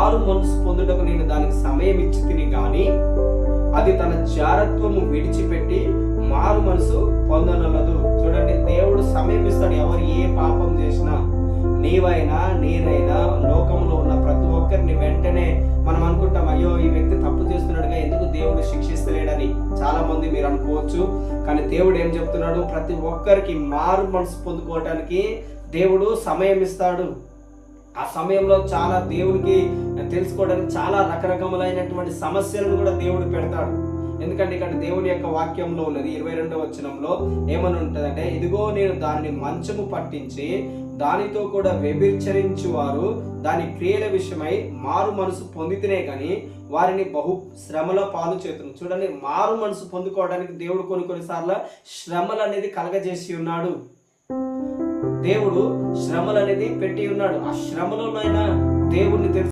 మారు మనసు పొందుటకు నేను దానికి సమయం ఇచ్చి తిని గాని అది తన జారత్వము విడిచిపెట్టి మారు మనసు పొందనలదు. చూడండి, దేవుడు సమయం ఇస్తాడు. ఎవరు ఏ పాపం చేసినా, నీవైనా నేనైనా లోకంలో ఉన్న ప్రతి ఒక్కరిని వెంటనే మనం అనుకుంటాం, అయ్యో ఈ వ్యక్తి తప్పు చేస్తున్నాడుగా, ఎందుకు దేవుడు శిక్షిస్తలేడని చాలా మంది మీరు అనుకోవచ్చు. కానీ దేవుడు ఏం చెప్తున్నాడు, ప్రతి ఒక్కరికి మారు మనసు పొందుకోవటానికి దేవుడు సమయం ఇస్తాడు. ఆ సమయంలో చాలా దేవుడికి తెలుసుకోవడానికి చాలా రకరకములైనటువంటి సమస్యలను కూడా దేవుడు పెడతాడు. ఎందుకంటే ఇక్కడ దేవుని యొక్క వాక్యంలో ఉన్నది 22వ వచనంలో ఏమని ఉంటుందంటే, ఇదిగో నేను దాన్ని మంచము పట్టించి దానితో కూడా వ్యభిచరించు వారు దాని క్రియల విషయమై మారు మనసు పొందితేనే కానీ వారిని బహు శ్రమల పాలు చేతును. చూడండి, మారు మనసు పొందుకోవడానికి దేవుడు కొన్నిసార్లు శ్రమలు అనేది కలగజేసి ఉన్నాడు. దేవుడు శ్రమలు అనేది పెట్టి ఉన్నాడు. ఆ శ్రమలోనైనా దేవుడిని